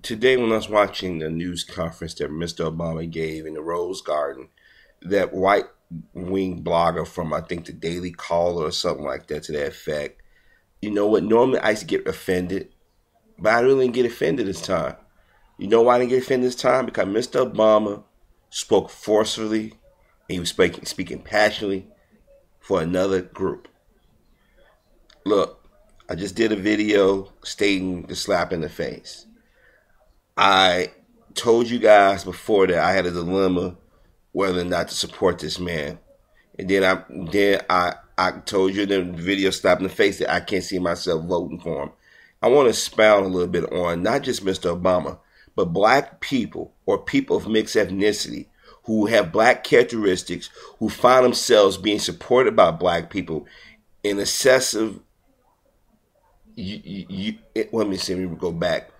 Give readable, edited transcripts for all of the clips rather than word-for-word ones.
Today, when I was watching the news conference that Mr. Obama gave in the Rose Garden, that right wing blogger from, I think, the Daily Caller or something like that to that effect, you know what? Normally I used to get offended, but I really didn't get offended this time. You know why I didn't get offended this time? Because Mr. Obama spoke forcefully and he was speaking passionately for another group. Look, I just did a video stating the slap in the face. I told you guys before that I had a dilemma whether or not to support this man. And then I told you in the video slap in the face that I can't see myself voting for him. I want to expound a little bit on not just Mr. Obama, but black people or people of mixed ethnicity who have black characteristics, who find themselves being supported by black people in excessive, let me see, let me go back,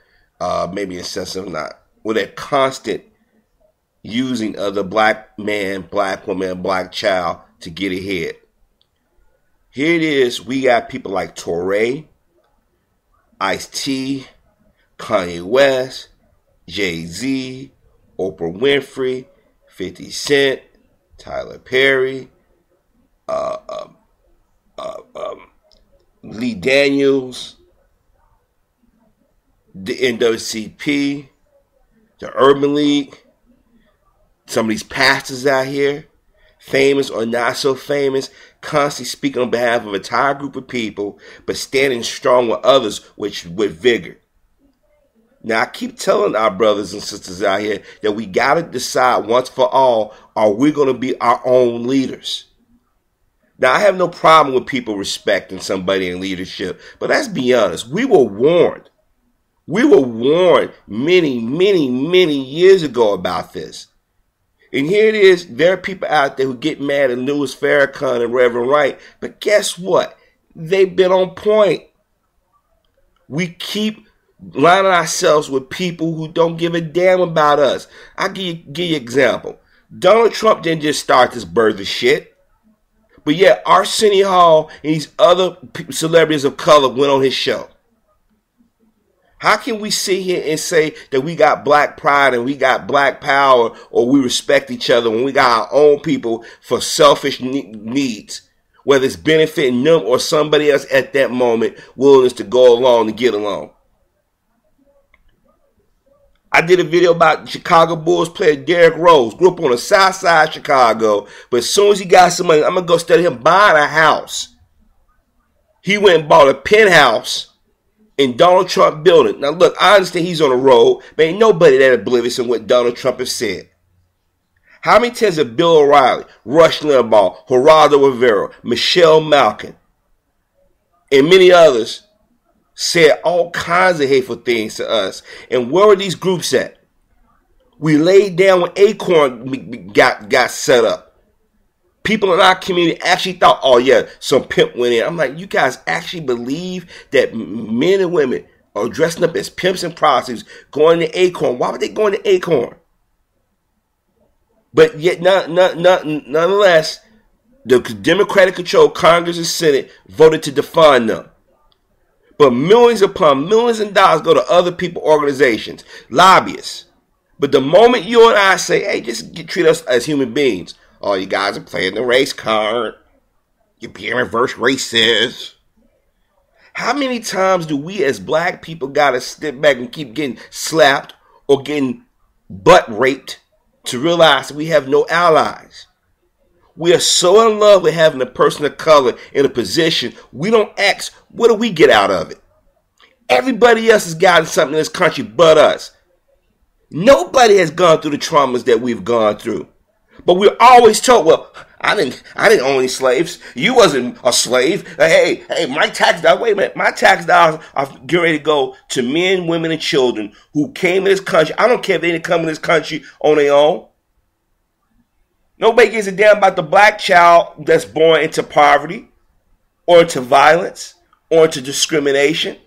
maybe excessive not, with a constant using of the black man, black woman, black child to get ahead. Here it is, we got people like Touré, Ice-T, Kanye West, Jay-Z, Oprah Winfrey, 50 Cent, Tyler Perry, Lee Daniels, the NAACP, the Urban League, some of these pastors out here, famous or not so famous, constantly speaking on behalf of an entire group of people, but standing strong with others with vigor. Now, I keep telling our brothers and sisters out here that we got to decide once for all, are we going to be our own leaders? Now, I have no problem with people respecting somebody in leadership, but let's be honest. We were warned. We were warned many, many, many years ago about this. And here it is. There are people out there who get mad at Louis Farrakhan and Reverend Wright, but guess what? They've been on point. We keep lining ourselves with people who don't give a damn about us. I'll give you an example. Donald Trump didn't just start this bird of shit. But yet Arsenio Hall and these other celebrities of color went on his show. How can we sit here and say that we got black pride and we got black power or we respect each other when we got our own people for selfish needs, whether it's benefiting them or somebody else at that moment, willingness to go along and get along? I did a video about Chicago Bulls player Derrick Rose, grew up on the south side of Chicago, but as soon as he got some money, I'm going to go study him buying a house. He went and bought a penthouse in Donald Trump building. Now look, I understand he's on the road, but ain't nobody that oblivious of what Donald Trump has said. How many times have Bill O'Reilly, Rush Limbaugh, Geraldo Rivera, Michelle Malkin, and many others said all kinds of hateful things to us? And where were these groups at? We laid down when Acorn got set up. People in our community actually thought, oh yeah, some pimp went in. I'm like, you guys actually believe that men and women are dressing up as pimps and prostitutes going to Acorn? Why would they go into Acorn? But yet, nonetheless, the Democratic-controlled Congress and Senate voted to defund them. But millions upon millions of dollars go to other people, organizations, lobbyists. But the moment you and I say, hey, just treat us as human beings, oh, you guys are playing the race card, you're being reverse racist. How many times do we as black people got to step back and keep getting slapped or getting butt raped to realize that we have no allies? We are so in love with having a person of color in a position, we don't ask, what do we get out of it? Everybody else has gotten something in this country but us. Nobody has gone through the traumas that we've gone through. But we're always told, well, I didn't own any slaves. You wasn't a slave. Hey, my tax dollars, wait a minute, my tax dollars are getting ready to go to men, women, and children who came to this country. I don't care if they didn't come to this country on their own. Nobody gives a damn about the black child that's born into poverty or into violence or into discrimination.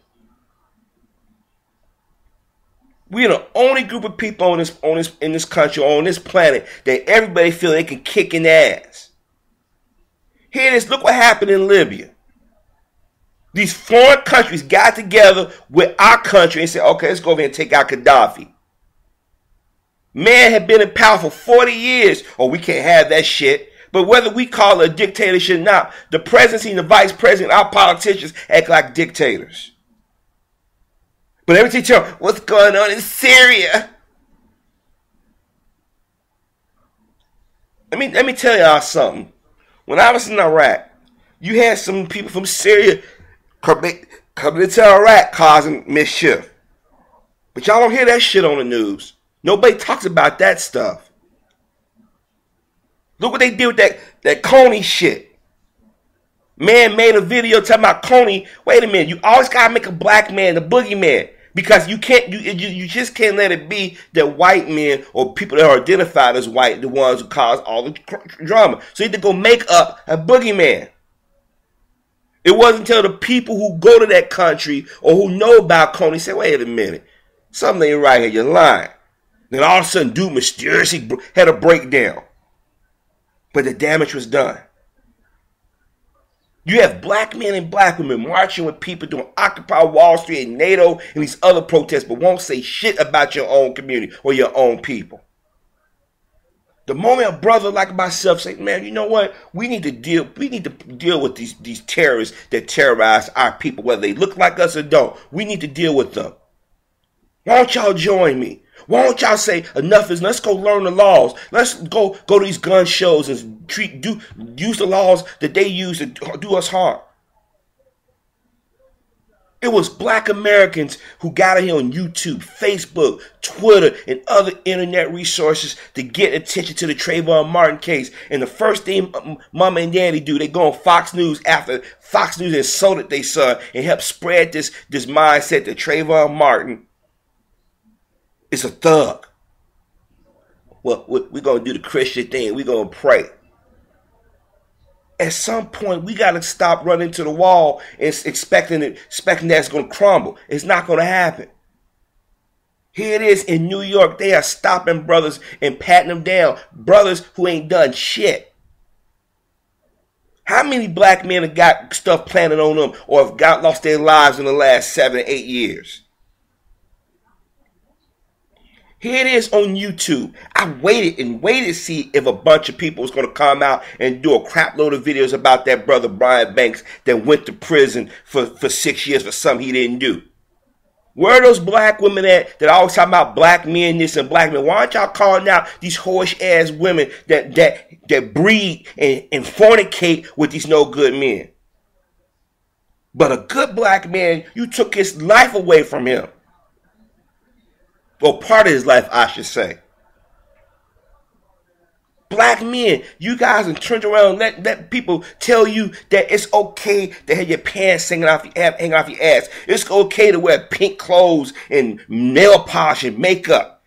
We are the only group of people in this country, on this planet, that everybody feel they can kick in the ass. Here it is. Look what happened in Libya. These foreign countries got together with our country and said, okay, let's go over and take out Gaddafi. Man had been in power for 40 years. Oh, we can't have that shit. But whether we call it a dictatorship or not, the presidency and the vice president, our politicians act like dictators. But every time you tell them, what's going on in Syria? Let me tell y'all something. When I was in Iraq, you had some people from Syria coming into Iraq causing mischief. But y'all don't hear that shit on the news. Nobody talks about that stuff. Look what they did with that Coney shit. Man made a video talking about Coney. Wait a minute, you always gotta make a black man the boogeyman. Because you just can't let it be that white men or people that are identified as white the ones who cause all the drama. So you have to go make up a boogeyman. It wasn't until the people who go to that country or who know about Coney say, wait a minute, something ain't right here, you're lying. Then all of a sudden, dude mysteriously had a breakdown. But the damage was done. You have black men and black women marching with people doing Occupy Wall Street and NATO and these other protests, but won't say shit about your own community or your own people. The moment a brother like myself say, man, you know what? We need to deal with these terrorists that terrorize our people, whether they look like us or don't. We need to deal with them. Why don't y'all join me? Why don't y'all say enough is, let's go learn the laws. Let's go to these gun shows and use the laws that they use to do us harm. It was black Americans who got here on YouTube, Facebook, Twitter, and other internet resources to get attention to the Trayvon Martin case. And the first thing Mama and Daddy do, they go on Fox News after Fox News insulted their son and helped spread this mindset that Trayvon Martin is a thug. Well, we're going to do the Christian thing. We're going to pray. At some point, we got to stop running to the wall and expecting that it's going to crumble. It's not going to happen. Here it is in New York. They are stopping brothers and patting them down. Brothers who ain't done shit. How many black men have got stuff planted on them or have lost their lives in the last 7 or 8 years? Here it is on YouTube. I waited to see if a bunch of people was going to come out and do a crap load of videos about that brother Brian Banks that went to prison for 6 years for something he didn't do. Where are those black women at that always talk about black men this and black men? Why aren't y'all calling out these whorish ass women that breed and fornicate with these no good men? But a good black man, you took his life away from him. Or part of his life, I should say. Black men, you guys turn around and let people tell you that it's okay to have your pants hanging off your ass. It's okay to wear pink clothes and nail polish and makeup.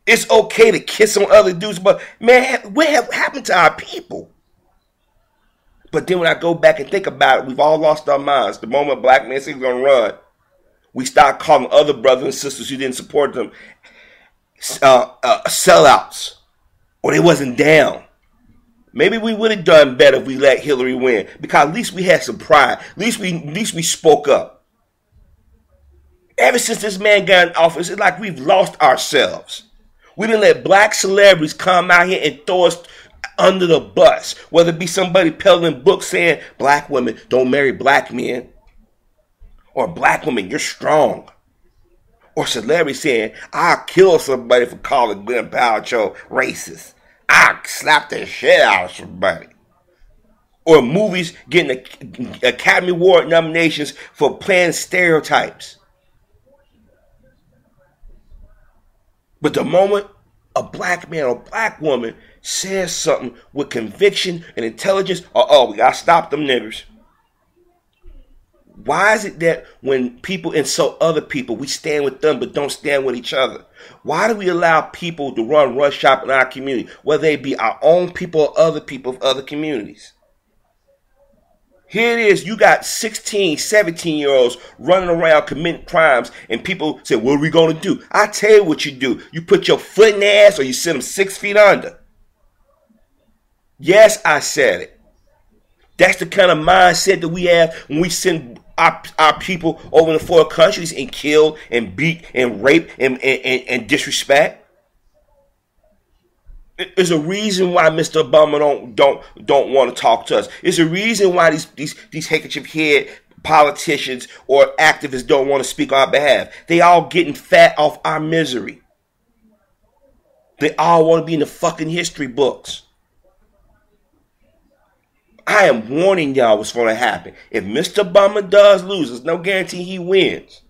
It's okay to kiss on other dudes. But man, what have happened to our people? But then when I go back and think about it, we've all lost our minds. The moment black men say we're going to run, we start calling other brothers and sisters who didn't support them sellouts, or they wasn't down. Maybe we would have done better if we let Hillary win, because at least we had some pride. At least we spoke up. Ever since this man got in office, it's like we've lost ourselves. We didn't let black celebrities come out here and throw us under the bus, whether it be somebody peddling books saying black women don't marry black men. Or black women, you're strong. Or celebrity saying, I'll kill somebody for calling Glenn Paltrow racist. I'll slap the shit out of somebody. Or movies getting Academy Award nominations for playing stereotypes. But the moment a black man or black woman says something with conviction and intelligence, we gotta stop them niggers. Why is it that when people insult other people, we stand with them but don't stand with each other? Why do we allow people to run roughshod in our community, whether they be our own people or other people of other communities? Here it is, you got 16, 17-year-olds running around committing crimes, and people say, what are we going to do? I tell you what you do. You put your foot in their ass or you send them 6 feet under. Yes, I said it. That's the kind of mindset that we have when we send our people over in the foreign countries and killed and beat and raped and disrespect? There's a reason why Mr. Obama don't want to talk to us. There's a reason why these handkerchief head politicians or activists don't want to speak on our behalf. They all getting fat off our misery. They all want to be in the fucking history books. I am warning y'all what's going to happen. If Mr. Obama does lose, there's no guarantee he wins.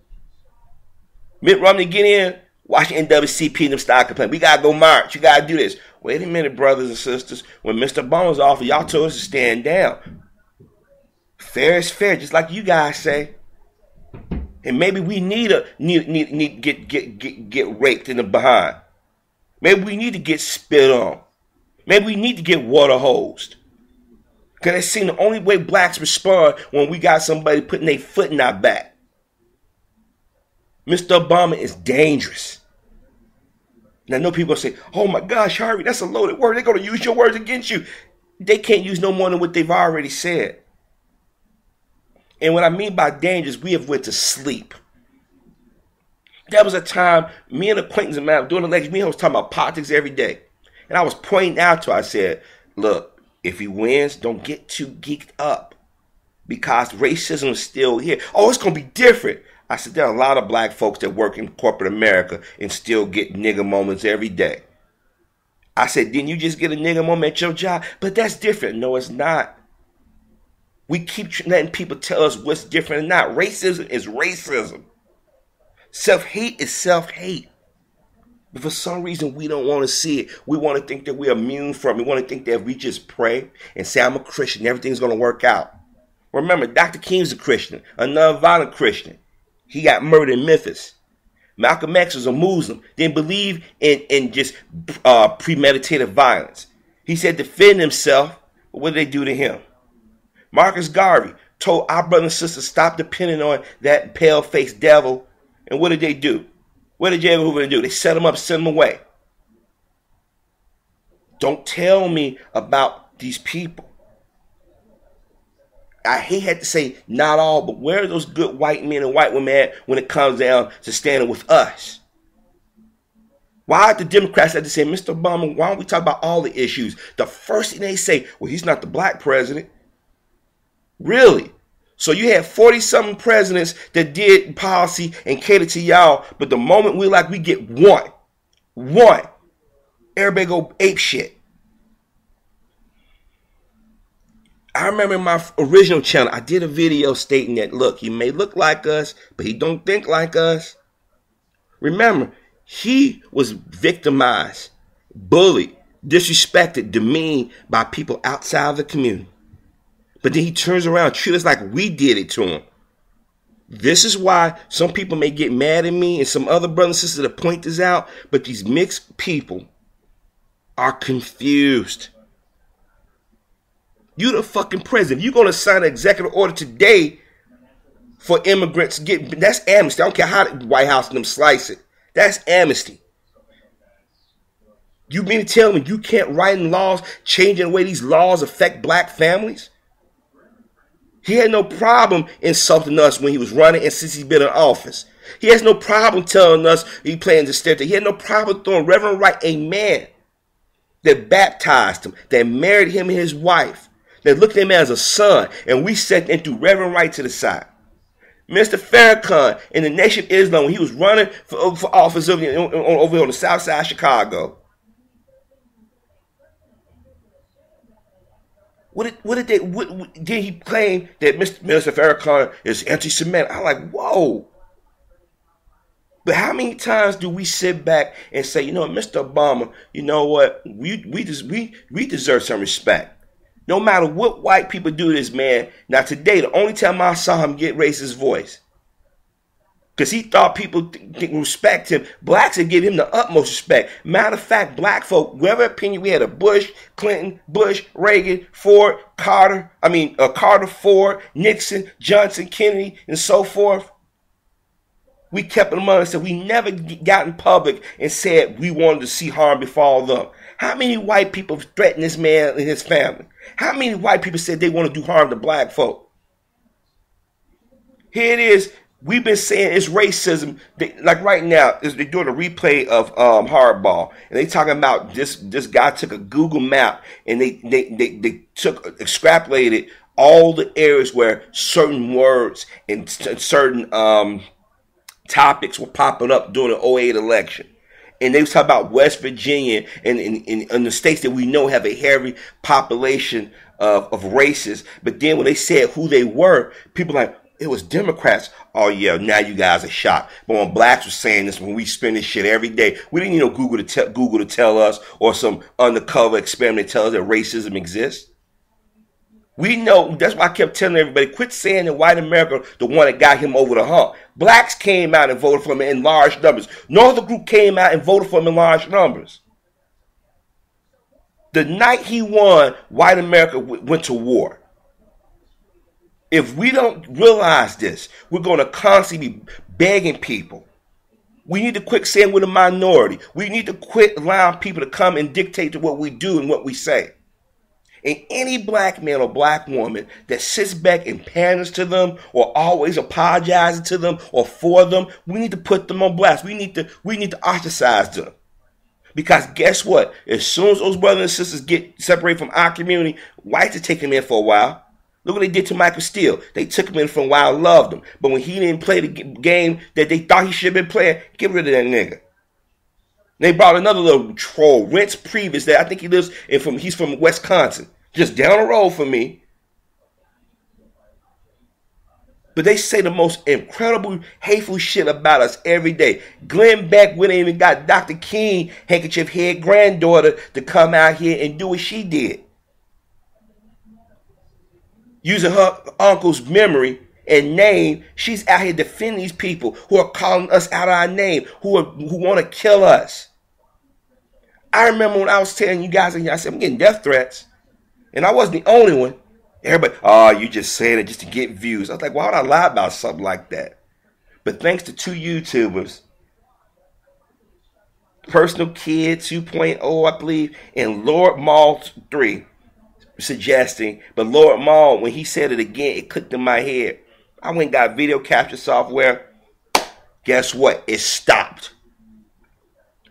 Mitt Romney get in, watch NWCP and them start complaining. We got to go march. You got to do this. Wait a minute, brothers and sisters. When Mr. Obama was off, y'all told us to stand down. Fair is fair, just like you guys say. And maybe we need to get raped in the behind. Maybe we need to get spit on. Maybe we need to get water hosed. Because it seems the only way blacks respond when we got somebody putting their foot in our back. Mr. Obama is dangerous. And I know people say, oh my gosh, Harvey, that's a loaded word. They're going to use your words against you. They can't use no more than what they've already said. And what I mean by dangerous, we have went to sleep. There was a time, me and acquaintance of mine, during the election, me and him was talking about politics every day. And I was pointing out to her, I said, look, if he wins, don't get too geeked up. Because racism is still here. Oh, it's going to be different. I said, there are a lot of black folks that work in corporate America and still get nigger moments every day. I said, didn't you just get a nigger moment at your job? But that's different. No, it's not. We keep letting people tell us what's different and not. Racism is racism. Self-hate is self-hate. But for some reason, we don't want to see it. We want to think that we're immune from it. We want to think that if we just pray and say, I'm a Christian, everything's going to work out. Remember, Dr. King's a Christian, a nonviolent Christian. He got murdered in Memphis. Malcolm X was a Muslim. Didn't believe in just premeditated violence. He said defend himself. But what did they do to him? Marcus Garvey told our brothers and sisters stop depending on that pale-faced devil. And what did they do? What did J. Edgar Hoover do? They set him up, sent him away. Don't tell me about these people. I had to say not all, but where are those good white men and white women at when it comes down to standing with us? Why the Democrats had to say, Mr. Obama, why don't we talk about all the issues? The first thing they say, well, he's not the black president. Really? So you had 40-something presidents that did policy and catered to y'all, but the moment we get one, everybody go ape shit. I remember in my original channel, I did a video stating that, look, he may look like us, but he don't think like us. Remember, he was victimized, bullied, disrespected, demeaned by people outside of the community. But then he turns around and treats us like we did it to him. This is why some people may get mad at me and some other brothers and sisters that point this out, but these mixed people are confused. You the fucking president. You're going to sign an executive order today for immigrants. That's amnesty. I don't care how the White House and them slice it. That's amnesty. You mean to tell me you can't write in laws changing the way these laws affect black families? He had no problem insulting us when he was running and since he's been in office. He has no problem telling us he plans to stereotype. He had no problem throwing Reverend Wright, a man that baptized him, that married him and his wife, that looked at him as a son, and we sat and threw Reverend Wright to the side. Mr. Farrakhan in the Nation of Islam, when he was running for office over on the south side of Chicago, did he claim that Mr. Farrakhan is anti-Semitic? I'm like, whoa. But how many times do we sit back and say, you know, Mr. Obama, you know what, we deserve some respect. No matter what white people do to this man. Now today, the only time I saw him raise his voice, because he thought people didn't respect him. Blacks would give him the utmost respect. Matter of fact, black folk, whatever opinion we had of Bush, Clinton, Bush, Reagan, Ford, Carter, Ford, Nixon, Johnson, Kennedy, and so forth, we kept them on and said we never got in public and said we wanted to see harm befall them. How many white people threatened this man and his family? How many white people said they want to do harm to black folk? Here it is. We've been saying it's racism. Like right now, they're doing a replay of Hardball, and they talking about this guy took a Google map and they extrapolated all the areas where certain words and certain topics were popping up during the '08 election. And they was talking about West Virginia and the states that we know have a heavy population of races. But then when they said who they were, people like, it was Democrats. Oh yeah, now you guys are shocked. But when blacks were saying this, when we spend this shit every day, we didn't need no Google to tell us, or some undercover experiment to tell us that racism exists. We know. That's why I kept telling everybody, quit saying that white America the one that got him over the hump. Blacks came out and voted for him in large numbers. No other group came out and voted for him in large numbers. The night he won, white America went to war. If we don't realize this, we're going to constantly be begging people. We need to quit saying we're the minority. We need to quit allowing people to come and dictate to what we do and what we say. And any black man or black woman that sits back and panders to them or always apologizing to them or for them, we need to put them on blast. We need to ostracize them. Because guess what? As soon as those brothers and sisters get separated from our community, whites will take them in for a while. Look what they did to Michael Steele. They took him in for a while, loved him. But when he didn't play the game that they thought he should have been playing, get rid of that nigga. They brought another little troll, Rents Previous, that I think he's from Wisconsin, just down the road from me. But they say the most incredible, hateful shit about us every day. Glenn Beck went and even got Dr. King, handkerchief head granddaughter, to come out here and do what she did. Using her uncle's memory and name, she's out here defending these people who are calling us out of our name, who want to kill us. I remember when I was telling you guys, I said, I'm getting death threats. And I wasn't the only one. Everybody, oh, you just saying it just to get views. I was like, why would I lie about something like that? But thanks to two YouTubers, Personal Kid 2.0, I believe, and Lord Maul 3, suggesting, but Lord Maul, when he said it again, it clicked in my head. I went and got video capture software. Guess what? It stopped.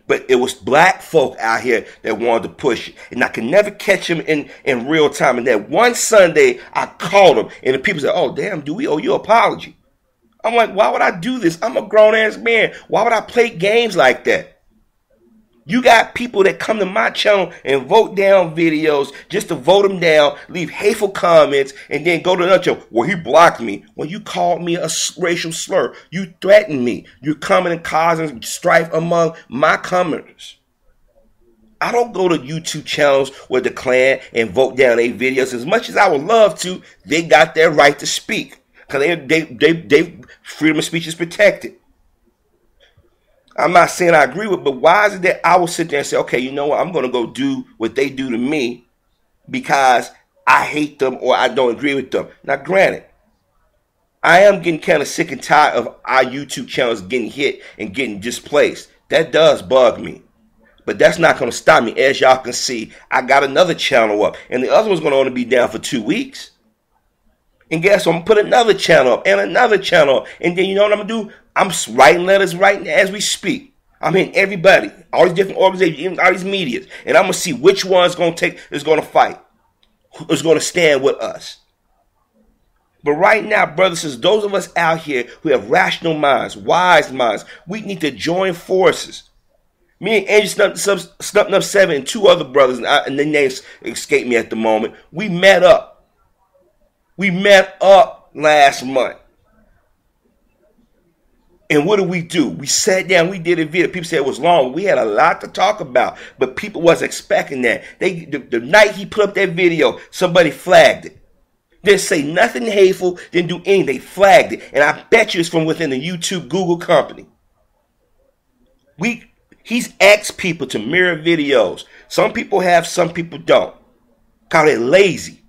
But it was black folk out here that wanted to push it. And I could never catch him in real time. And that one Sunday, I called him. And the people said, oh, damn, do we owe you an apology? I'm like, why would I do this? I'm a grown-ass man. Why would I play games like that? You got people that come to my channel and vote down videos just to vote them down, leave hateful comments, and then go to another channel. Well, he blocked me. Well, you called me a racial slur. You threatened me. You're coming and causing strife among my commenters. I don't go to YouTube channels with the Klan and vote down their videos. As much as I would love to, they got their right to speak. Because they freedom of speech is protected. I'm not saying I agree with, but why is it that I will sit there and say, okay, you know what, I'm going to go do what they do to me because I hate them or I don't agree with them. Now, granted, I am getting kind of sick and tired of our YouTube channels getting hit and getting displaced. That does bug me. But that's not going to stop me. As y'all can see, I got another channel up, and the other one's going to only be down for 2 weeks. And guess what? I'm going to put another channel up and another channel up. And then you know what I'm going to do? I'm writing letters right now as we speak. I'm hitting everybody, all these different organizations, all these medias. And I'm going to see which one is going to fight, who's going to stand with us. But right now, brothers and sisters, those of us out here who have rational minds, wise minds, we need to join forces. Me and Andrew Snuffing Up 7 and two other brothers, and their names escape me at the moment, we met up. We met up last month. And what did we do? We sat down, we did a video. People said it was long. We had a lot to talk about, but people wasn't expecting that. The night he put up that video, somebody flagged it. Didn't say nothing hateful, didn't do anything. They flagged it. And I bet you it's from within the YouTube Google company. He's asked people to mirror videos. Some people have, some people don't. Call it lazy.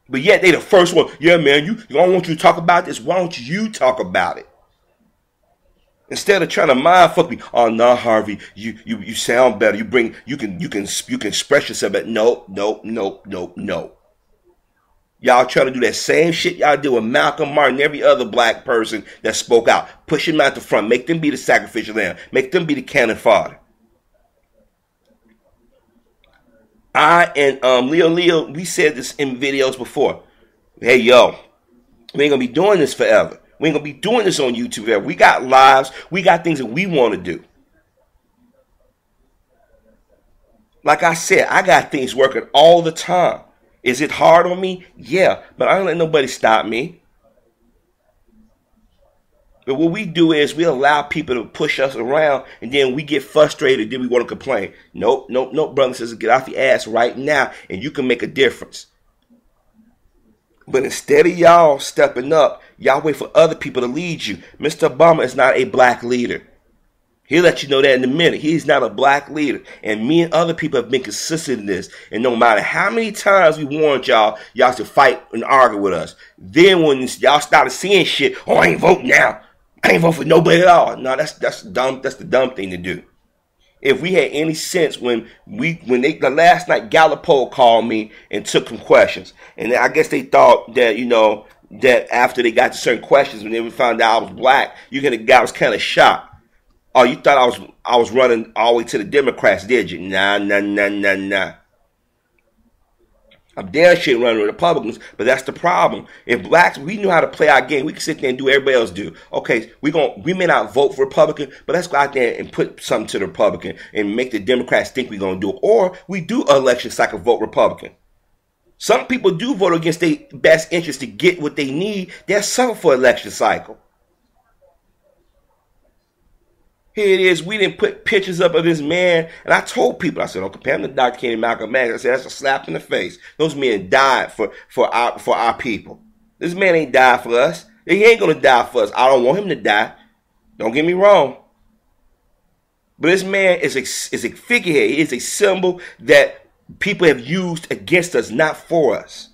But yet they the first one. Yeah, man, I don't want you to talk about this. Why don't you talk about it? Instead of trying to mind fuck me, oh no, Harvey, you sound better. You can express yourself. But no. Y'all trying to do that same shit y'all did with Malcolm Martin, every other black person that spoke out. Push them out the front. Make them be the sacrificial lamb. Make them be the cannon fodder. I and Leo, we said this in videos before. Hey, yo, we ain't going to be doing this forever. We ain't going to be doing this on YouTube forever. We got lives. We got things that we want to do. Like I said, I got things working all the time. Is it hard on me? Yeah, but I don't let nobody stop me. But what we do is we allow people to push us around, and then we get frustrated, then we want to complain. Nope, brother and sister, get off your ass right now, and you can make a difference. But instead of y'all stepping up, y'all wait for other people to lead you. Mr. Obama is not a black leader. He'll let you know that in a minute. He's not a black leader. And me and other people have been consistent in this. And no matter how many times we warned y'all, y'all should fight and argue with us. Then when y'all started seeing shit, oh, I ain't voting now. I ain't voting for nobody at all. No, that's dumb. That's the dumb thing to do. If we had any sense when the last night Gallup poll called me and took some questions. And I guess they thought that, that after they got to certain questions, when they found out I was black, the guy was kind of shocked. Oh, you thought I was running all the way to the Democrats, did you? Nah. I'm damn shit running with Republicans, but that's the problem. If blacks, we knew how to play our game, we can sit there and do what everybody else do. Okay, we may not vote for Republican, but let's go out there and put something to the Republican and make the Democrats think we're going to do it. Or we do election cycle vote Republican. Some people do vote against their best interest to get what they need. They're suffering for election cycle. Here it is. We didn't put pictures up of this man. And I told people, I said, don't compare him to Dr. King and Malcolm X. I said, that's a slap in the face. Those men died for our people. This man ain't died for us. He ain't going to die for us. I don't want him to die. Don't get me wrong. But this man is a figurehead. He is a symbol that people have used against us, not for us.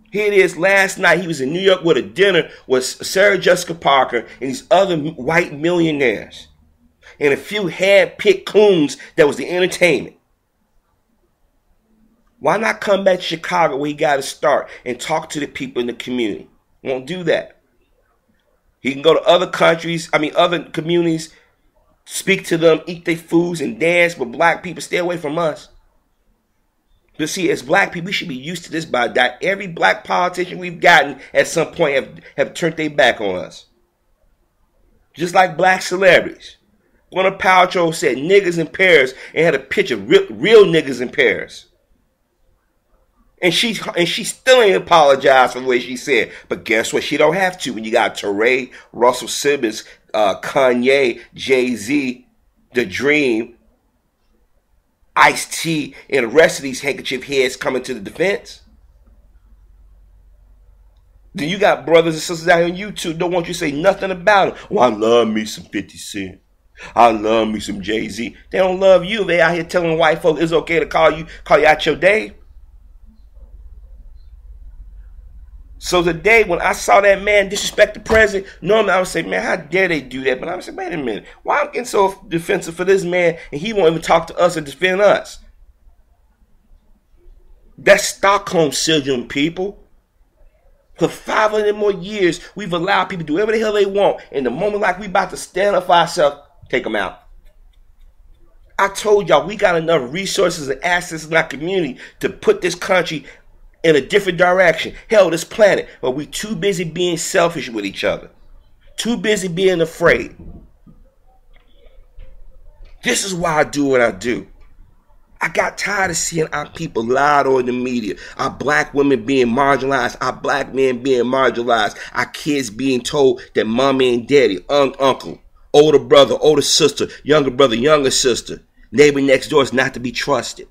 Here it is. Last night he was in New York with a dinner with Sarah Jessica Parker and these other white millionaires and a few hand-picked coons that was the entertainment. Why not come back to Chicago where he got to start and talk to the people in the community? Won't do that. He can go to other countries, other communities, speak to them, eat their foods and dance, but black people stay away from us. But see, as black people, we should be used to this by that. Every black politician we've gotten at some point have turned their back on us. Just like black celebrities. Gwyneth Paltrow said niggas in Paris and had a picture of real niggas in Paris. And she still ain't apologized for the way she said. But guess what? She don't have to when you got Teray, Russell Simmons, Kanye, Jay-Z, The Dream, Ice-T, and the rest of these handkerchief heads coming to the defense. Then you got brothers and sisters out here on YouTube don't want you to say nothing about them. Oh, I love me some 50 Cent. I love me some Jay-Z. They don't love you. They out here telling white folks it's okay to call you out your day. So today, when I saw that man disrespect the president, normally I would say, man, how dare they do that? But I would say, wait a minute. Why I'm getting so defensive for this man and he won't even talk to us and defend us? That's Stockholm Syndrome, people. For 500 more years, we've allowed people to do whatever the hell they want. And the moment like we about to stand up for ourselves, take them out. I told y'all, we got enough resources and assets in our community to put this country in a different direction. Hell, this planet. But we too busy being selfish with each other. Too busy being afraid. This is why I do what I do. I got tired of seeing our people lied on in the media. Our black women being marginalized. Our black men being marginalized. Our kids being told that mommy and daddy, uncle, older brother, older sister, younger brother, younger sister, neighbor next door is not to be trusted.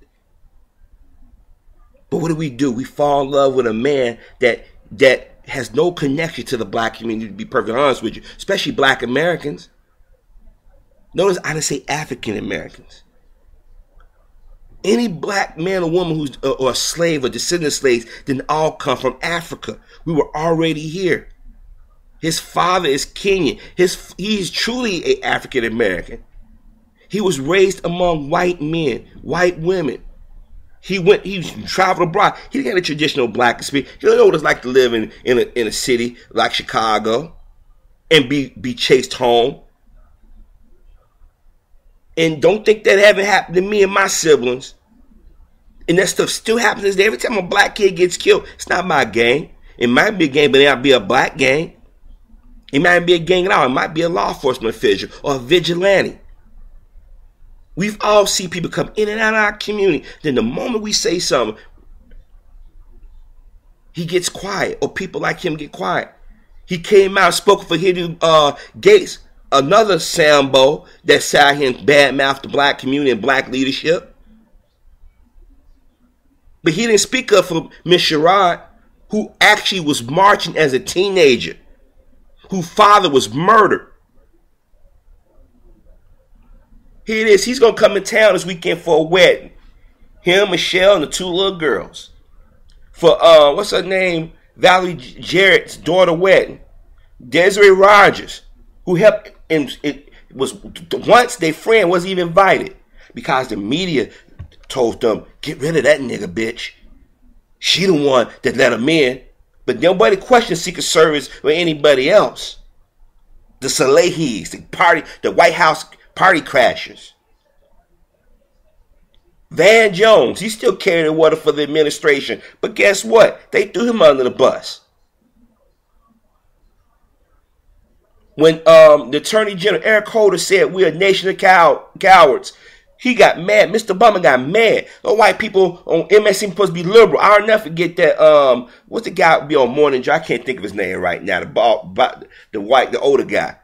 But what do? We fall in love with a man that has no connection to the black community, to be perfectly honest with you, especially black Americans. Notice I didn't say African Americans. Any black man or woman who's or a slave or descendant of slaves didn't all come from Africa. We were already here. His father is Kenyan. He's truly an African American. He was raised among white men, white women. He traveled abroad. He had a traditional black experience. He know what it's like to live in a city like Chicago and be chased home. And don't think that haven't happened to me and my siblings. And that stuff still happens every time a black kid gets killed. It's not my gang. It might be a gang, but it might be a black gang. It might be a gang at all. It might be a law enforcement official or a vigilante. We've all seen people come in and out of our community. Then the moment we say something, he gets quiet, or people like him get quiet. He came out and spoke for Hidden Gates, another Sambo that sat here and badmouthed the black community and black leadership. But he didn't speak up for Miss Sherrod, who actually was marching as a teenager, whose father was murdered. Here it is. He's going to come in town this weekend for a wedding. Him, Michelle, and the two little girls. For, what's her name? Valerie Jarrett's daughter wedding. Desiree Rogers, who helped, and it was once their friend wasn't even invited because the media told them, get rid of that nigga, bitch. She the one that let him in. But nobody questioned Secret Service or anybody else. The Salehis, the White House party crashers. Van Jones, he still carried the water for the administration. But guess what? They threw him under the bus. When the Attorney General Eric Holder said we're a nation of cowards, he got mad. Mr. Obama got mad. The white people on MSC supposed to be liberal. I'll never forget that. What's the guy be on Morning Joe? I can't think of his name right now. The older guy.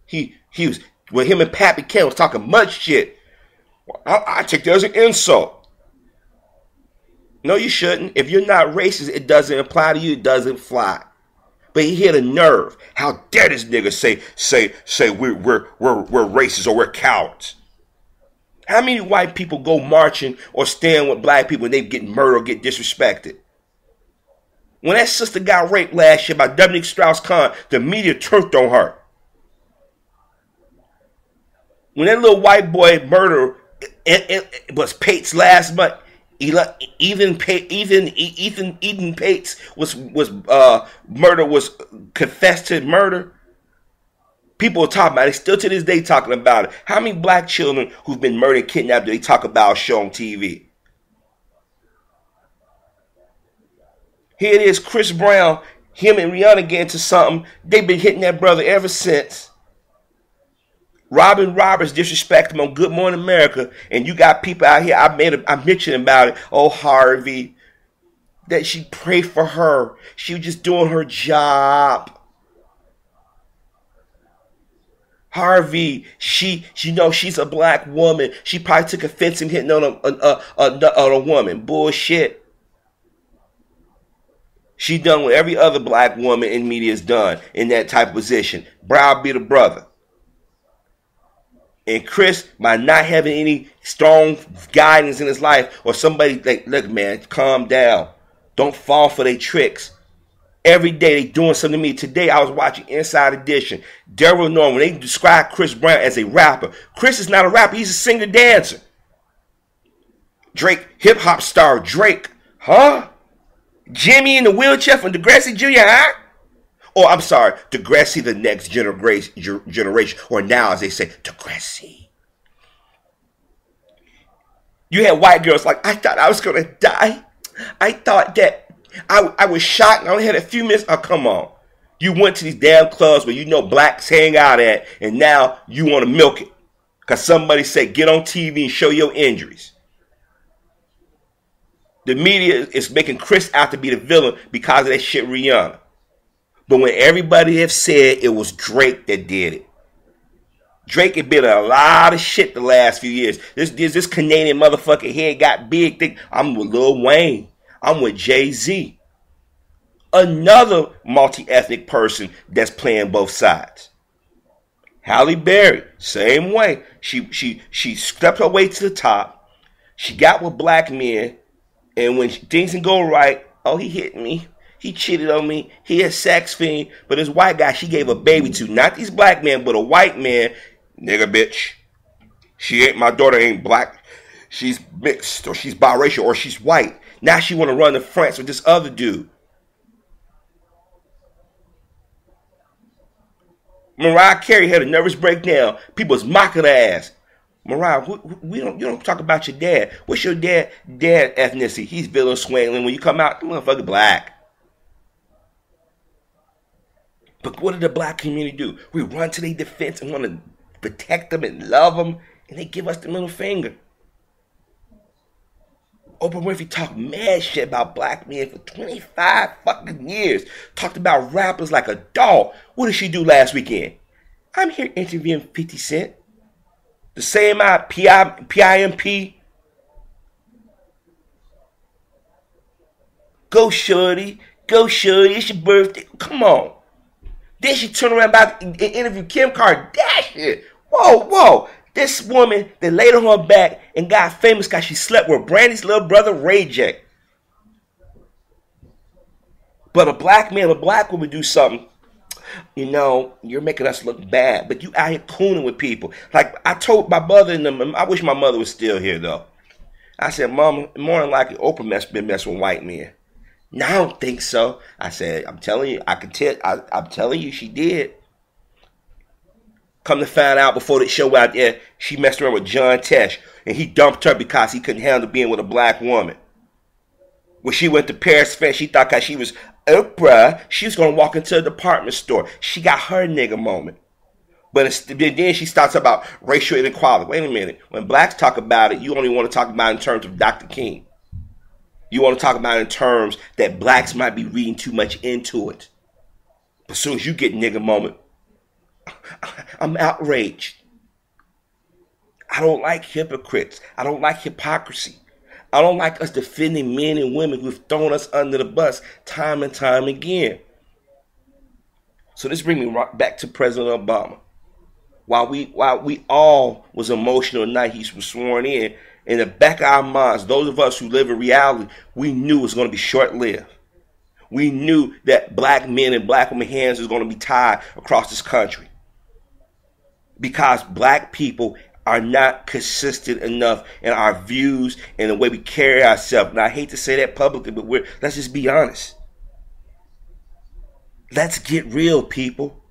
He was, well, him and Pat Buchanan was talking much shit. I take that as an insult. No, you shouldn't. If you're not racist, it doesn't apply to you. It doesn't fly. But he hit a nerve. How dare this nigga say we're racist or we're cowards? How many white people go marching or stand with black people and they get murdered or get disrespected? When that sister got raped last year by Dominique Strauss-Kahn, the media turned on her. When that little white boy murdered, it was Pate's last month. Ethan Pates was murder, was confessed to murder. People are talking about it. Still to this day talking about it. How many black children who've been murdered and kidnapped do they talk about show on TV? Here it is, Chris Brown, him and Rihanna get into something. They've been hitting that brother ever since. Robin Roberts disrespected him on Good Morning America, and you got people out here. I mentioned about it. Oh, Harvey, that she prayed for her. She was just doing her job. Harvey, she's a black woman. She probably took offense in hitting on a woman. Bullshit. She done what every other black woman in media has done in that type of position. Browbeat a brother. And Chris, by not having any strong guidance in his life, or somebody like, look, man, calm down. Don't fall for their tricks. Every day they doing something to me. Today I was watching Inside Edition. Daryl Norman, when they describe Chris Brown as a rapper. Chris is not a rapper. He's a singer-dancer. Drake, hip-hop star Drake. Huh? Jimmy in the wheelchair from Degrassi Jr., huh? Or, I'm sorry, Degrassi, the next generation. Or now, as they say, Degrassi. You had white girls like, I thought I was going to die. I thought that I was shocked and I only had a few minutes. Oh, come on. You went to these damn clubs where you know blacks hang out at, and now you want to milk it. Because somebody said, get on TV and show your injuries. The media is making Chris out to be the villain because of that shit Rihanna. But when everybody have said it was Drake that did it. Drake had been in a lot of shit the last few years. This Canadian motherfucker head got big. Think I'm with Lil Wayne. I'm with Jay-Z. Another multi-ethnic person that's playing both sides. Halle Berry, same way. She stepped her way to the top. She got with black men. And when things didn't go right, oh, he hit me. He cheated on me. He a sex fiend. But this white guy she gave a baby to. Not these black men, but a white man. Nigga, bitch. My daughter ain't black. she's mixed, or she's biracial, or she's white. Now she want to run the France with this other dude. Mariah Carey had a nervous breakdown. People was mocking her ass. Mariah, you don't talk about your dad. What's your dad ethnicity? He's Venezuelan. When you come out, the motherfucker black. But what did the black community do? We run to their defense and want to protect them and love them, and they give us the middle finger. Oprah Winfrey talked mad shit about black men for 25 fucking years. Talked about rappers like a dog. What did she do last weekend? I'm here interviewing 50 Cent. The same PIMP. Go shorty, it's your birthday. Come on. Then she turned around back and interviewed Kim Kardashian. Whoa. This woman that laid on her back and got famous because she slept with Brandy's little brother, Ray J. But a black man, a black woman do something, you're making us look bad. But you out here cooning with people. Like I told my mother and them, I wish my mother was still here though. I said, Mama, more than likely Oprah been messing with white men. No, I don't think so. I said, I'm telling you, I'm telling you she did. Come to find out before the show out there, she messed around with John Tesh, and he dumped her because he couldn't handle being with a black woman. When she went to Paris Fashion, she thought because she was Oprah, she was going to walk into a department store. She got her nigga moment. But then she starts about racial inequality. Wait a minute. When blacks talk about it, you only want to talk about it in terms of Dr. King. You want to talk about it in terms that blacks might be reading too much into it. But as soon as you get nigga moment, I'm outraged. I don't like hypocrites. I don't like hypocrisy. I don't like us defending men and women who've thrown us under the bus time and time again. So this brings me right back to President Obama. While we all was emotional the night he was sworn in the back of our minds, those of us who live in reality, we knew it was going to be short-lived. We knew that black men and black women's hands was going to be tied across this country. Because black people are not consistent enough in our views and the way we carry ourselves. And I hate to say that publicly, but let's just be honest. Let's get real, people.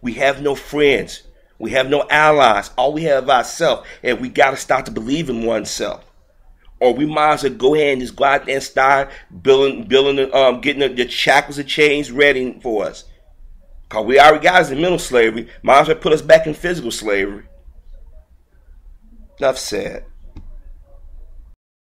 We have no friends. We have no allies. All we have is ourselves. And we got to start to believe in oneself. Or we might as well go ahead and just go out there and start getting the shackles and chains ready for us. Because we already got us in mental slavery. Might as well put us back in physical slavery. Enough said.